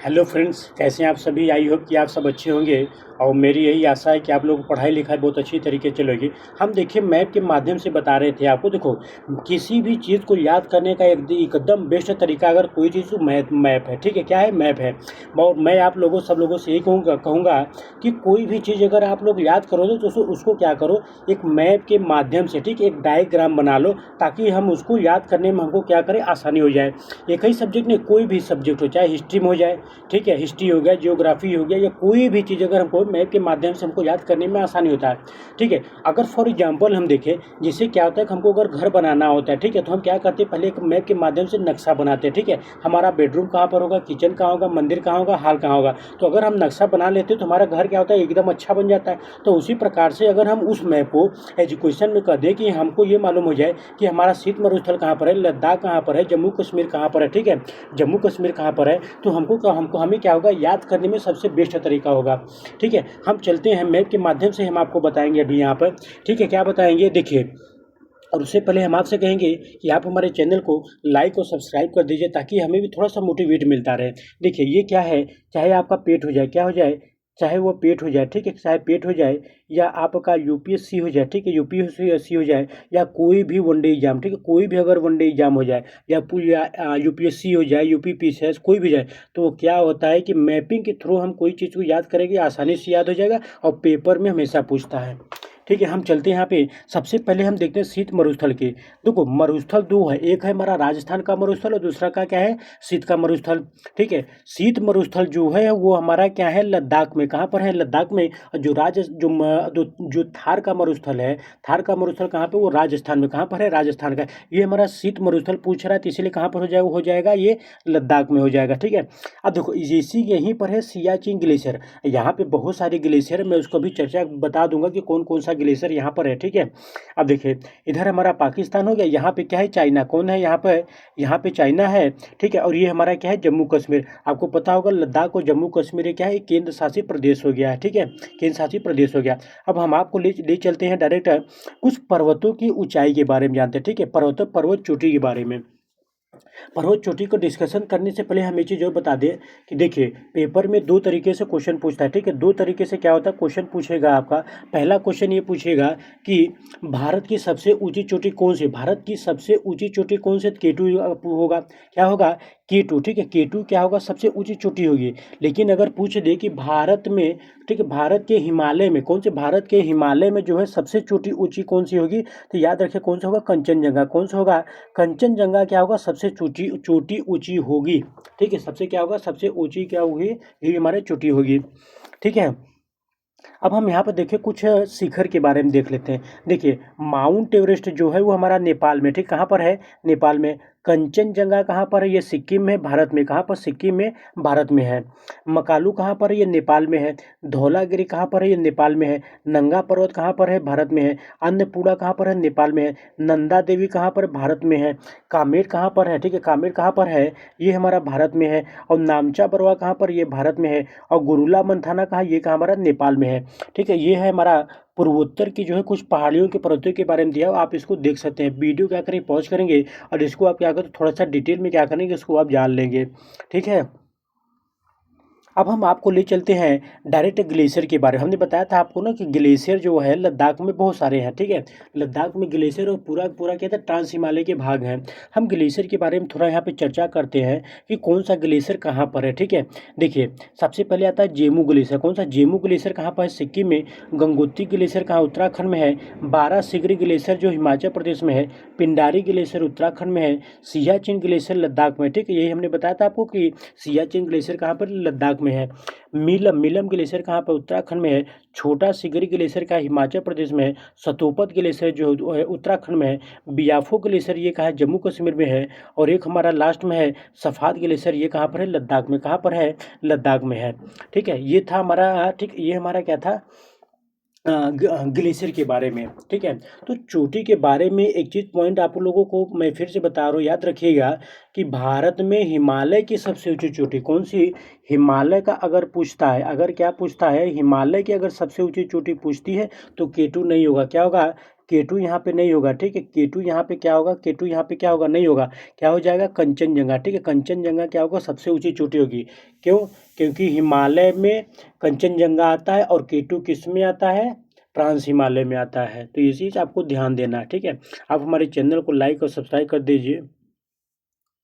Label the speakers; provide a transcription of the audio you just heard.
Speaker 1: Hello friends, कैसे हैं आप सभी। आई होप कि आप सब अच्छे होंगे और मेरी यही आशा है कि आप लोग पढ़ाई लिखाई बहुत अच्छी तरीके से चलेगी। हम देखिए मैप के माध्यम से बता रहे थे आपको। देखो, किसी भी चीज़ को याद करने का एकदम बेस्ट तरीका अगर कोई चीज़ तो मैप है। ठीक है, क्या है? मैप है। और मैं आप लोगों सब लोगों से यही कहूँगा कि कोई भी चीज़ अगर आप लोग याद करोगे तो उसको क्या करो, एक मैप के माध्यम से, ठीक है, एक डायग्राम बना लो ताकि हम उसको याद करने में हमको क्या करें, आसानी हो जाए। एक ही सब्जेक्ट नहीं, कोई भी सब्जेक्ट हो, चाहे हिस्ट्री में हो जाए, ठीक है, हिस्ट्री हो गया, जियोग्राफी हो गया, या कोई भी चीज़ अगर हमको मैप के माध्यम से हमको याद करने में आसानी होता है। ठीक है, अगर फॉर एग्जांपल हम देखें, जिससे क्या होता है कि हमको अगर घर बनाना होता है, ठीक है, तो हम क्या करते हैं, पहले एक मैप के माध्यम से नक्शा बनाते हैं। ठीक है, हमारा बेडरूम कहाँ पर होगा, किचन कहाँ होगा, मंदिर कहाँ होगा, हॉल कहाँ होगा। तो अगर हम नक्शा बना लेते हैं तो हमारा घर क्या होता है, एकदम अच्छा बन जाता है। तो उसी प्रकार से अगर हम उस मैप को एजुकेशन में कर दें कि हमको ये मालूम हो जाए कि हमारा शीत मरुस्थल कहाँ पर है, लद्दाख कहाँ पर है, जम्मू कश्मीर कहाँ पर है, ठीक है, जम्मू कश्मीर कहाँ पर है, तो हमें क्या होगा, याद करने में सबसे बेस्ट तरीका होगा। ठीक है, हम चलते हैं मैप के माध्यम से, हम आपको बताएंगे अभी यहाँ पर। ठीक है, क्या बताएंगे, देखिए। और उससे पहले हम आपसे कहेंगे कि आप हमारे चैनल को लाइक और सब्सक्राइब कर दीजिए ताकि हमें भी थोड़ा सा मोटिवेट मिलता रहे। देखिए, ये क्या है, चाहे आपका पेट हो जाए, क्या हो जाए, चाहे वो पेट हो जाए, ठीक है, चाहे पेट हो जाए, या आपका यूपीएससी हो जाए, ठीक है, यूपीएससी हो जाए, या कोई भी वनडे एग्जाम, ठीक है, कोई भी अगर वनडे एग्जाम हो जाए, या यूपीएससी हो जाए, यूपीपीसीएस कोई भी जाए, तो क्या होता है कि मैपिंग के थ्रू हम कोई चीज़ को याद करेंगे, आसानी से याद हो जाएगा और पेपर में हमेशा पूछता है। ठीक है, हम चलते हैं यहाँ पे। सबसे पहले हम देखते हैं शीत मरुस्थल के। देखो, मरुस्थल दो है, एक है हमारा राजस्थान का मरुस्थल और दूसरा का क्या है, शीत का मरुस्थल। ठीक है, शीत मरुस्थल जो है वो हमारा क्या है, लद्दाख में। कहाँ पर है, लद्दाख में। और जो राज जो जो थार का मरुस्थल है, थार का मरुस्थल कहाँ पे, वो राजस्थान में। कहाँ पर है, राजस्थान का। ये हमारा शीत मरुस्थल पूछ रहा है, तो इसलिए कहाँ पर हो जाएगा ये लद्दाख में हो जाएगा। ठीक है, अब देखो, इसी यहीं पर है सियाचिन ग्लेशियर। यहाँ पे बहुत सारे ग्लेशियर, मैं उसको भी चर्चा बता दूंगा कि कौन कौन सा ग्लेशियर यहाँ पर है। ठीक है, अब देखिए, इधर हमारा पाकिस्तान हो गया, यहाँ पे क्या है, चाइना। कौन है यहाँ पे, यहाँ पे चाइना है। ठीक है, और ये हमारा क्या है, जम्मू कश्मीर। आपको पता होगा लद्दाख और जम्मू कश्मीर ये क्या है, केंद्र शासित प्रदेश हो गया है। ठीक है, केंद्र शासित प्रदेश हो गया। अब हम आपको ले चलते हैं डायरेक्ट कुछ पर्वतों की ऊंचाई के बारे में जानते हैं। ठीक है, पर्वत चोटी के बारे में। पर्वत चोटी को डिस्कशन करने से पहले हम ये चीज़ और बता दें कि देखिए, पेपर में दो तरीके से क्वेश्चन पूछता है। ठीक है, दो तरीके से क्या होता है, क्वेश्चन पूछेगा आपका। पहला क्वेश्चन ये पूछेगा कि भारत की सबसे ऊंची चोटी कौन सी, भारत की सबसे ऊंची चोटी कौन सी, केटू होगा। क्या होगा, केटू। ठीक है, केटू क्या होगा, सबसे ऊंची चोटी होगी। लेकिन अगर पूछ दे कि भारत में, ठीक है, भारत के हिमालय में कौन से, भारत के हिमालय में जो है सबसे चोटी ऊंची कौन सी होगी, तो याद रखिए कौन सा होगा, कंचनजंगा। कौन सा होगा, कंचनजंगा क्या होगा, सबसे चोटी चोटी ऊंची होगी। ठीक है, सबसे क्या होगा, सबसे ऊंची क्या होगी, ये हमारे चोटी होगी। ठीक है, अब हम यहाँ पर देखिए कुछ शिखर के बारे में देख लेते हैं। देखिए, माउंट एवरेस्ट जो है वो हमारा नेपाल में, ठीक, कहाँ पर है, नेपाल में। कंचनजंगा कहाँ पर है, ये सिक्किम में, भारत में। कहाँ पर, सिक्किम में, भारत में है। मकालू कहाँ पर है, ये नेपाल में है। धौलागिरी कहाँ पर है, ये नेपाल में है। नंगा पर्वत कहाँ पर है, भारत में है। अन्नपूर्णा कहाँ पर है, नेपाल में है। नंदा देवी कहाँ पर, भारत में है। कामेर कहाँ पर है, ठीक है, कामेर कहाँ पर है, ये हमारा भारत में है। और नामचा बरवा कहाँ पर, ये भारत में है। और गुरुला मंथाना कहाँ, ये कहाँ, हमारा नेपाल में है। ठीक है, ये है हमारा पूर्वोत्तर की जो है कुछ पहाड़ियों के पर्वतों के बारे में दिया, आप इसको देख सकते हैं। वीडियो क्या करें, पॉज करेंगे और इसको आप क्या करें, थोड़ा सा डिटेल में क्या करेंगे, इसको आप जान लेंगे। ठीक है, अब हम आपको ले चलते हैं डायरेक्ट ग्लेशियर के बारे में। हमने बताया था आपको ना कि ग्लेशियर जो है लद्दाख में बहुत सारे हैं। ठीक है, लद्दाख में ग्लेशियर और पूरा पूरा क्या था, ट्रांस हिमालय के भाग हैं। हम ग्लेशियर के बारे में थोड़ा यहाँ पे चर्चा करते हैं कि कौन सा ग्लेशियर कहाँ पर है। ठीक है, देखिए, सबसे पहले आता है जेमू ग्लेशियर। कौन सा, जेमू ग्लेशियर कहाँ पर है, सिक्किम में। गंगोत्री ग्लेशियर कहाँ, उत्तराखंड में है। बारह सिगरी ग्लेशियर जो हिमाचल प्रदेश में है। पिंडारी ग्लेशियर उत्तराखंड में है। सियाचिन ग्लेशियर लद्दाख में। ठीक है, यही हमने बताया था आपको कि सियाचिन ग्लेशियर कहाँ पर, लद्दाख में है। मिलम ग्लेशियर कहाँ पर, उत्तराखंड में है। छोटा सिगरी ग्लेशियर का हिमाचल प्रदेश में है। सतोपत ग्लेशियर जो है उत्तराखंड में है। बियाफो ग्लेशियर ये कहाँ है, जम्मू कश्मीर में है। और एक हमारा लास्ट में है सफाद ग्लेशियर, ये कहाँ पर है, लद्दाख में। कहाँ पर है, लद्दाख में है। ठीक है, ये था हमारा, ठीक, ये हमारा क्या था, ग्लेशियर के बारे में। ठीक है, तो चोटी के बारे में एक चीज़ पॉइंट आप लोगों को मैं फिर से बता रहा हूँ, याद रखिएगा कि भारत में हिमालय की सबसे ऊंची चोटी कौन सी, हिमालय का अगर पूछता है, अगर क्या पूछता है, हिमालय की अगर सबसे ऊंची चोटी पूछती है तो केटू नहीं होगा। क्या होगा, K2 यहाँ पे नहीं होगा, ठीक है। K2 यहाँ पे क्या होगा, K2 यहाँ पे क्या होगा, नहीं होगा। क्या हो जाएगा, कंचनजंगा, ठीक है। कंचनजंगा क्या होगा, सबसे ऊंची चोटी होगी। क्यों, क्योंकि हिमालय में कंचनजंगा आता है और K2 किस में आता है, ट्रांस हिमालय में आता है। तो ये चीज़ आपको ध्यान देना है, ठीक है। आप हमारे चैनल को लाइक और सब्सक्राइब कर दीजिए।